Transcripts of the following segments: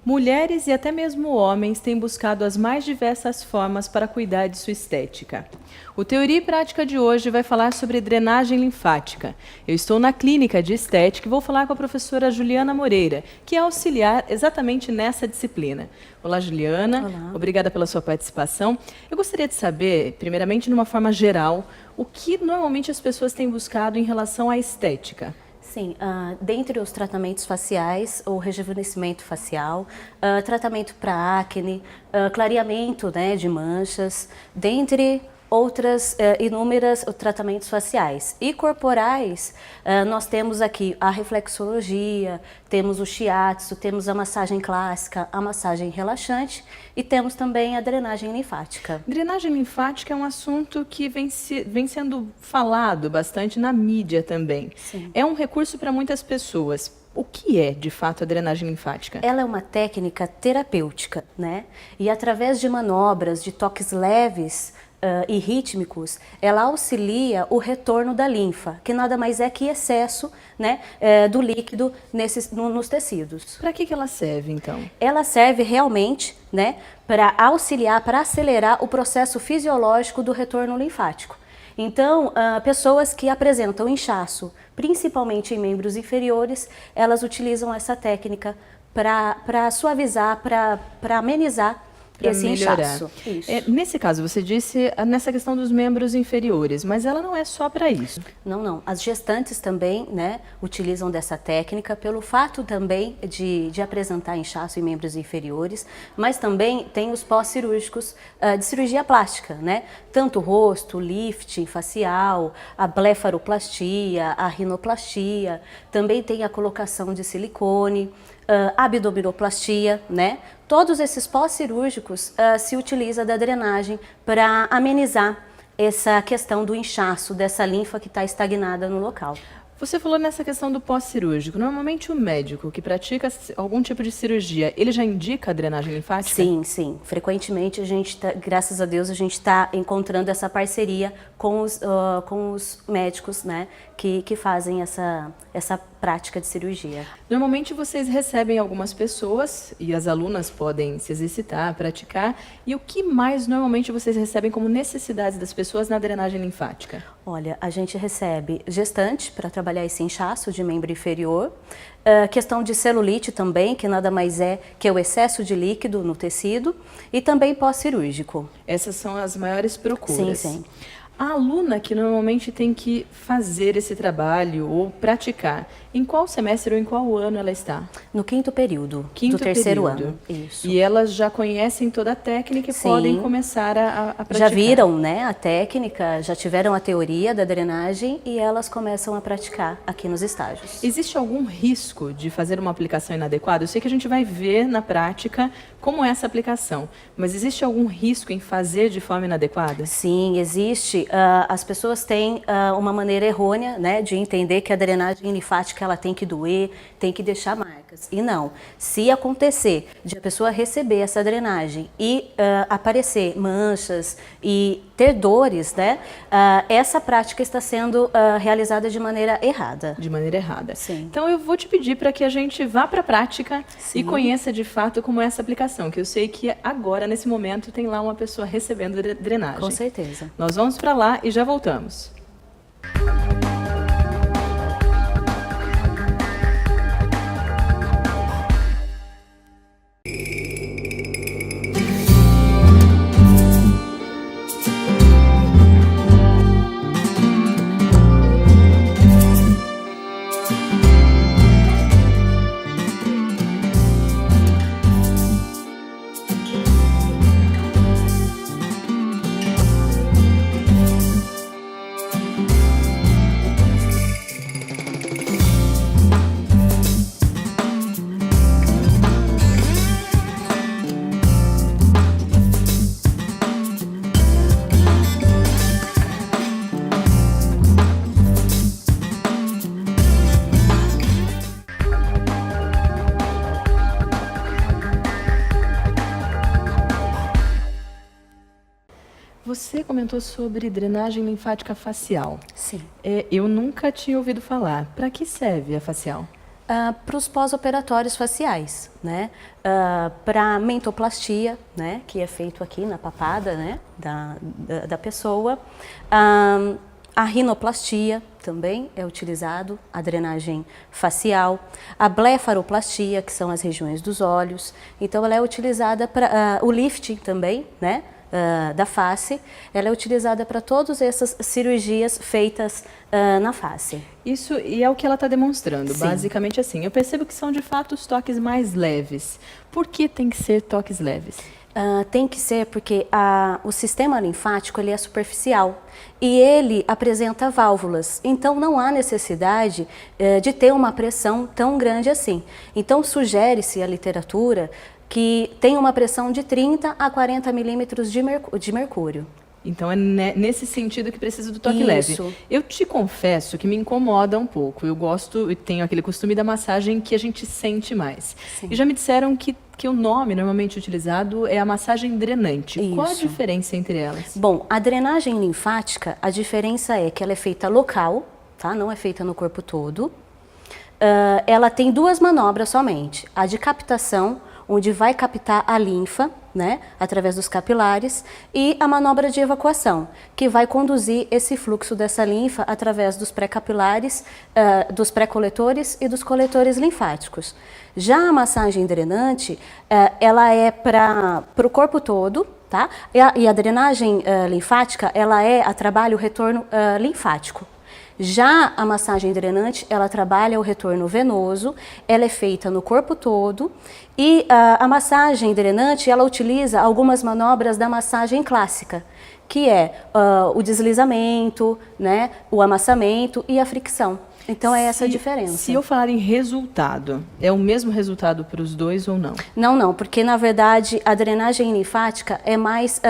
Mulheres e até mesmo homens têm buscado as mais diversas formas para cuidar de sua estética. O Teoria e Prática de hoje vai falar sobre drenagem linfática. Eu estou na clínica de estética e vou falar com a professora Juliana Moreira, que é auxiliar exatamente nessa disciplina. Olá, Juliana. Olá. Obrigada pela sua participação. Eu gostaria de saber, primeiramente, de uma forma geral, o que normalmente as pessoas têm buscado em relação à estética. Sim, dentre os tratamentos faciais, o rejuvenescimento facial, tratamento para acne, clareamento, né, de manchas, dentre outras inúmeras tratamentos faciais. E corporais, nós temos aqui a reflexologia, temos o shiatsu, temos a massagem clássica, a massagem relaxante e temos também a drenagem linfática. Drenagem linfática é um assunto que vem sendo falado bastante na mídia também. Sim. É um recurso para muitas pessoas. O que é, de fato, a drenagem linfática? Ela é uma técnica terapêutica, né? E através de manobras, de toques leves e rítmicos, ela auxilia o retorno da linfa, que nada mais é que excesso, né, do líquido nos tecidos. Para que ela serve, então? Ela serve realmente, né, para auxiliar, para acelerar o processo fisiológico do retorno linfático. Então, pessoas que apresentam inchaço, principalmente em membros inferiores, elas utilizam essa técnica para suavizar, para amenizar esse inchaço. Isso. Nesse caso, você disse nessa questão dos membros inferiores, mas ela não é só para isso. Não, não. As gestantes também, né, utilizam dessa técnica pelo fato também de apresentar inchaço em membros inferiores, mas também tem os pós-cirúrgicos de cirurgia plástica, né? Tanto rosto, lifting facial, a blefaroplastia, a rinoplastia, também tem a colocação de silicone, abdominoplastia, né? Todos esses pós-cirúrgicos se utiliza da drenagem para amenizar essa questão do inchaço, dessa linfa que está estagnada no local. Você falou nessa questão do pós-cirúrgico. Normalmente o médico que pratica algum tipo de cirurgia, ele já indica a drenagem linfática? Sim, sim. Frequentemente a gente graças a Deus, a gente está encontrando essa parceria com os médicos, né, que fazem essa prática de cirurgia. Normalmente vocês recebem algumas pessoas e as alunas podem se exercitar, praticar. E o que mais normalmente vocês recebem como necessidades das pessoas na drenagem linfática? Olha, a gente recebe gestante para trabalhar esse inchaço de membro inferior, questão de celulite também, que nada mais é que o excesso de líquido no tecido, e também pós-cirúrgico. Essas são as maiores procuras. Sim, sim. A aluna que normalmente tem que fazer esse trabalho ou praticar, em qual semestre ou em qual ano ela está? No quinto período do terceiro ano. Isso. E elas já conhecem toda a técnica e Sim. podem começar a praticar. Já viram, né, a técnica, já tiveram a teoria da drenagem e elas começam a praticar aqui nos estágios. Existe algum risco de fazer uma aplicação inadequada? Eu sei que a gente vai ver na prática como é essa aplicação, mas existe algum risco em fazer de forma inadequada? Sim, existe. As pessoas têm uma maneira errônea, né, de entender que a drenagem linfática ela tem que doer, tem que deixar marcas. E não. Se acontecer de a pessoa receber essa drenagem e aparecer manchas e ter dores, né, essa prática está sendo realizada de maneira errada. De maneira errada. Sim. Então eu vou te pedir para que a gente vá para a prática. Sim. E conheça de fato como é essa aplicação, que eu sei que agora, nesse momento, tem lá uma pessoa recebendo drenagem. Com certeza. Nós vamos para lá e já voltamos. Você comentou sobre drenagem linfática facial. Sim. Eu nunca tinha ouvido falar. Para que serve a facial? Para os pós-operatórios faciais, né? Para mentoplastia, né? Que é feito aqui na papada, né? da pessoa. A rinoplastia também é utilizado, a drenagem facial. A blefaroplastia, que são as regiões dos olhos. Então, ela é utilizada para o lifting também, né? Da face, ela é utilizada para todas essas cirurgias feitas na face. Isso, e é o que ela está demonstrando, Sim. basicamente assim. Eu percebo que são de fato os toques mais leves. Por que tem que ser toques leves? Tem que ser porque o sistema linfático ele é superficial e ele apresenta válvulas, então não há necessidade de ter uma pressão tão grande assim. Então sugere-se a literatura que tem uma pressão de 30 a 40 milímetros de mercúrio. Então é nesse sentido que precisa do toque Isso. leve. Eu te confesso que me incomoda um pouco. Eu gosto e tenho aquele costume da massagem que a gente sente mais. Sim. E já me disseram que o nome normalmente utilizado é a massagem drenante. Isso. Qual a diferença entre elas? Bom, a drenagem linfática, a diferença é que ela é feita local, tá? Não é feita no corpo todo. Ela tem duas manobras somente. A de captação, onde vai captar a linfa, né, através dos capilares, e a manobra de evacuação, que vai conduzir esse fluxo dessa linfa através dos pré-capilares, dos pré-coletores e dos coletores linfáticos. Já a massagem drenante, ela é para o corpo todo, tá? E a drenagem linfática, ela é a trabalho o retorno linfático. Já a massagem drenante, ela trabalha o retorno venoso, ela é feita no corpo todo e a massagem drenante, ela utiliza algumas manobras da massagem clássica, que é o deslizamento, né, o amassamento e a fricção. Então é essa a diferença. Se eu falar em resultado, é o mesmo resultado para os dois ou não? Não, porque na verdade a drenagem linfática é mais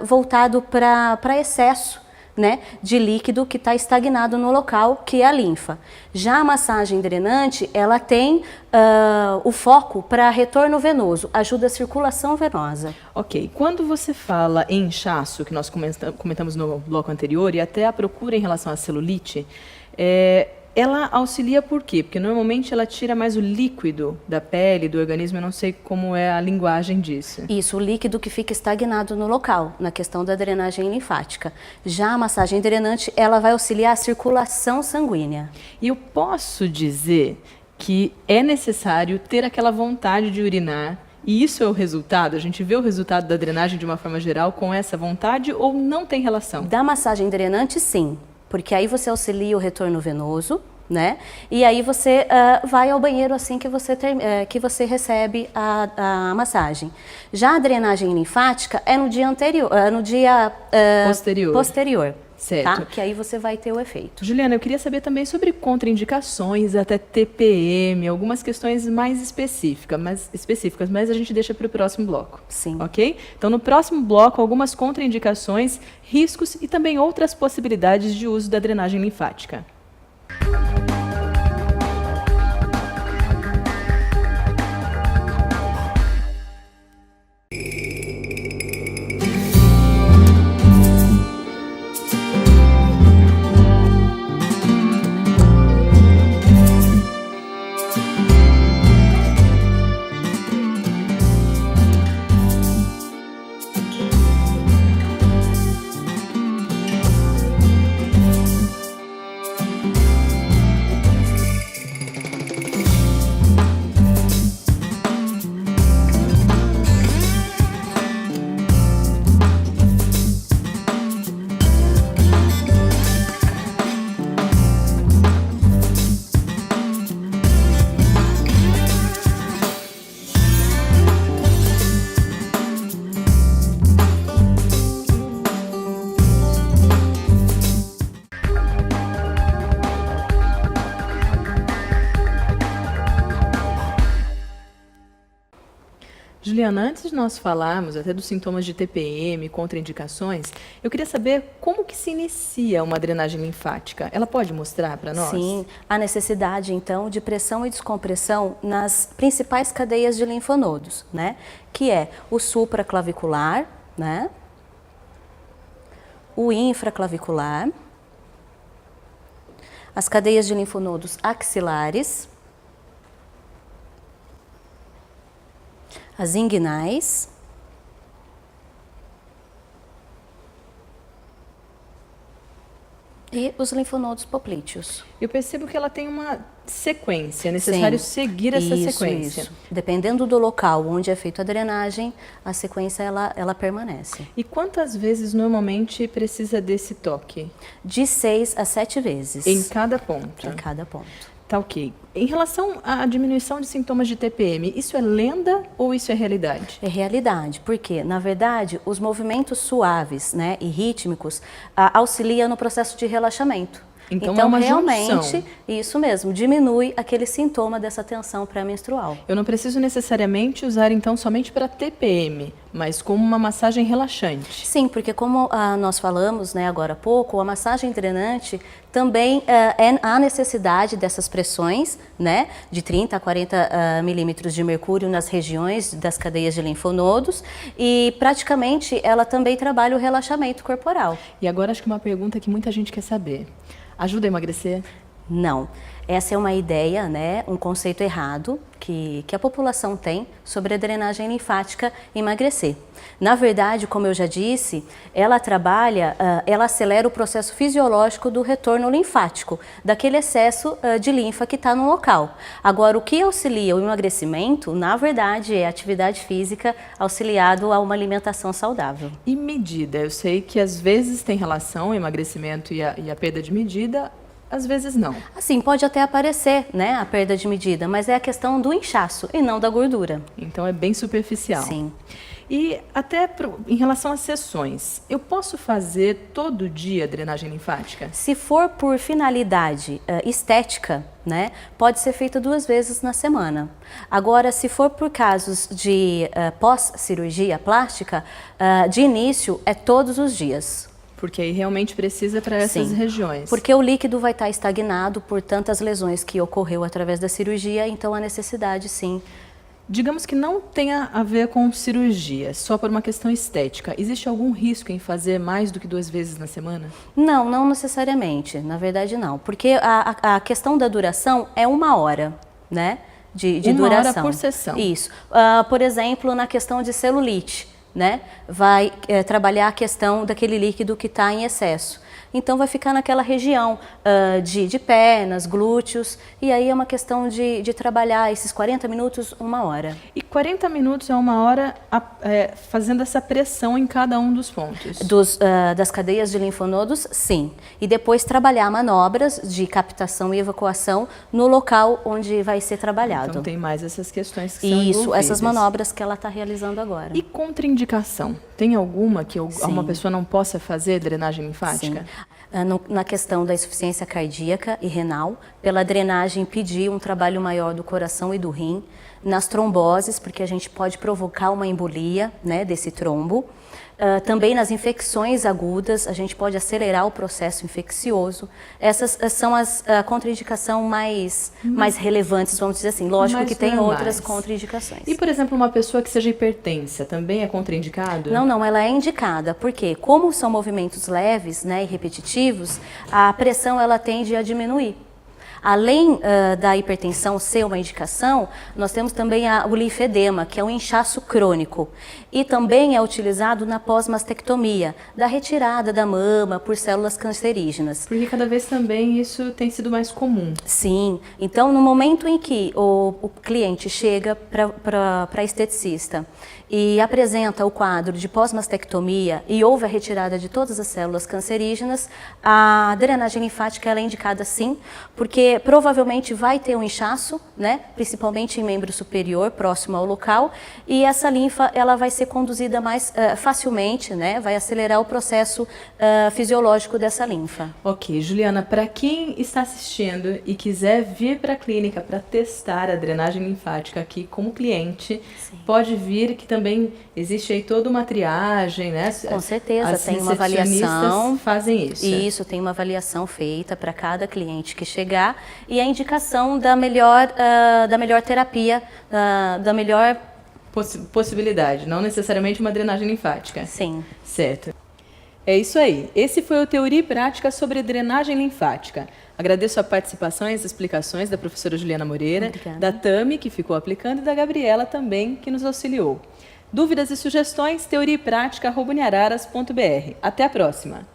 voltado para excesso, né, de líquido que está estagnado no local, que é a linfa. Já a massagem drenante, ela tem o foco para retorno venoso, ajuda a circulação venosa. Ok. Quando você fala em inchaço, que nós comentamos no bloco anterior, e até a procura em relação à celulite, ela auxilia por quê? Porque normalmente ela tira mais o líquido da pele, do organismo, eu não sei como é a linguagem disso. Isso, o líquido que fica estagnado no local, na questão da drenagem linfática. Já a massagem drenante, ela vai auxiliar a circulação sanguínea. E eu posso dizer que é necessário ter aquela vontade de urinar, e isso é o resultado? A gente vê o resultado da drenagem de uma forma geral com essa vontade ou não tem relação? Da massagem drenante, sim. Porque aí você auxilia o retorno venoso, né? E aí você vai ao banheiro assim que você recebe a massagem. Já a drenagem linfática é no dia anterior, no dia posterior. Certo. Tá? Que aí você vai ter o efeito. Juliana, eu queria saber também sobre contraindicações, até TPM, algumas questões mais específicas, mas a gente deixa para o próximo bloco. Sim. Ok? Então, no próximo bloco, algumas contraindicações, riscos e também outras possibilidades de uso da drenagem linfática. Juliana, antes de nós falarmos até dos sintomas de TPM, contraindicações, eu queria saber como que se inicia uma drenagem linfática. Ela pode mostrar para nós? Sim, a necessidade então de pressão e descompressão nas principais cadeias de linfonodos, né? Que é o supraclavicular, né? O infraclavicular, as cadeias de linfonodos axilares as inguinais e os linfonodos poplíteos. Eu percebo que ela tem uma sequência, é necessário seguir essa sequência. Isso. Dependendo do local onde é feita a drenagem, a sequência ela permanece. E quantas vezes normalmente precisa desse toque? De 6 a 7 vezes. Em cada ponto? Em cada ponto. Tá ok. Em relação à diminuição de sintomas de TPM, isso é lenda ou isso é realidade? É realidade, porque, na verdade, os movimentos suaves, né, e rítmicos auxiliam no processo de relaxamento. Então é uma realmente, junção. isso mesmo, diminui aquele sintoma dessa tensão pré-menstrual. Eu não preciso necessariamente usar, então, somente para TPM, mas como uma massagem relaxante. Sim, porque como nós falamos, né, agora há pouco, a massagem drenante também há necessidade dessas pressões, né, de 30 a 40 milímetros de mercúrio nas regiões das cadeias de linfonodos e praticamente ela também trabalha o relaxamento corporal. E agora acho que uma pergunta que muita gente quer saber. Ajuda a emagrecer? Não. Essa é uma ideia, né, um conceito errado que a população tem sobre a drenagem linfática emagrecer. Na verdade, como eu já disse, ela trabalha, ela acelera o processo fisiológico do retorno linfático, daquele excesso de linfa que está no local. Agora, o que auxilia o emagrecimento, na verdade, é a atividade física auxiliado a uma alimentação saudável. E medida? Eu sei que às vezes tem relação o emagrecimento e a perda de medida, às vezes não. Assim, pode até aparecer, né, a perda de medida, mas é a questão do inchaço e não da gordura. Então é bem superficial. Sim. E até em relação às sessões, eu posso fazer todo dia drenagem linfática? Se for por finalidade estética, né, pode ser feita 2 vezes na semana. Agora, se for por casos de pós-cirurgia plástica, de início é todos os dias. Porque aí realmente precisa para essas regiões. Porque o líquido vai estar estagnado por tantas lesões que ocorreu através da cirurgia, então a necessidade, sim. Digamos que não tenha a ver com cirurgia, só por uma questão estética. Existe algum risco em fazer mais do que 2 vezes na semana? Não, não necessariamente. Na verdade, não. Porque a questão da duração é 1 hora, né? De duração. 1 hora por sessão. Isso. Por exemplo, na questão de celulite, né? Vai trabalhar a questão daquele líquido que está em excesso. Então vai ficar naquela região de pernas, glúteos, e aí é uma questão de trabalhar esses 40 minutos, 1 hora. E 40 minutos é 1 hora fazendo essa pressão em cada um dos pontos? Das cadeias de linfonodos, sim. E depois trabalhar manobras de captação e evacuação no local onde vai ser trabalhado. Então tem mais essas questões que são Isso, essas manobras que ela está realizando agora. E contraindicação? Tem alguma que uma pessoa não possa fazer drenagem linfática? Sim. Na questão da insuficiência cardíaca e renal, pela drenagem impedir um trabalho maior do coração e do rim, nas tromboses, porque a gente pode provocar uma embolia, né, desse trombo. Também nas infecções agudas, a gente pode acelerar o processo infeccioso. Essas são as contraindicações mais relevantes, vamos dizer assim. Lógico mais que tem normais. outras contraindicações. E, por exemplo, uma pessoa que seja hipertensa, também é contraindicado? Não, ela é indicada, porque como são movimentos leves, né, e repetitivos, a pressão ela tende a diminuir. Além da hipertensão ser uma indicação, nós temos também o linfedema, que é um inchaço crônico. E também é utilizado na pós-mastectomia, da retirada da mama por células cancerígenas. Porque cada vez também isso tem sido mais comum. Sim. Então, no momento em que o cliente chega para a esteticista e apresenta o quadro de pós-mastectomia e houve a retirada de todas as células cancerígenas, a drenagem linfática ela é indicada sim, porque provavelmente vai ter um inchaço, né, principalmente em membro superior, próximo ao local, e essa linfa ela vai ser conduzida mais facilmente, né, vai acelerar o processo fisiológico dessa linfa. Ok, Juliana, para quem está assistindo e quiser vir para a clínica para testar a drenagem linfática aqui como cliente, sim, pode vir, que também existe aí toda uma triagem, né? Com certeza, as tem uma avaliação. Fazem isso. Isso, tem uma avaliação feita para cada cliente que chegar e a indicação da melhor terapia, da melhor possibilidade, não necessariamente uma drenagem linfática. Sim. Certo. É isso aí. Esse foi o Teoria e Prática sobre drenagem linfática. Agradeço a participação e as explicações da professora Juliana Moreira, Obrigada. da Tami, que ficou aplicando, e da Gabriela também, que nos auxiliou. Dúvidas e sugestões, teoriaeprática@uniararas.br. Até a próxima!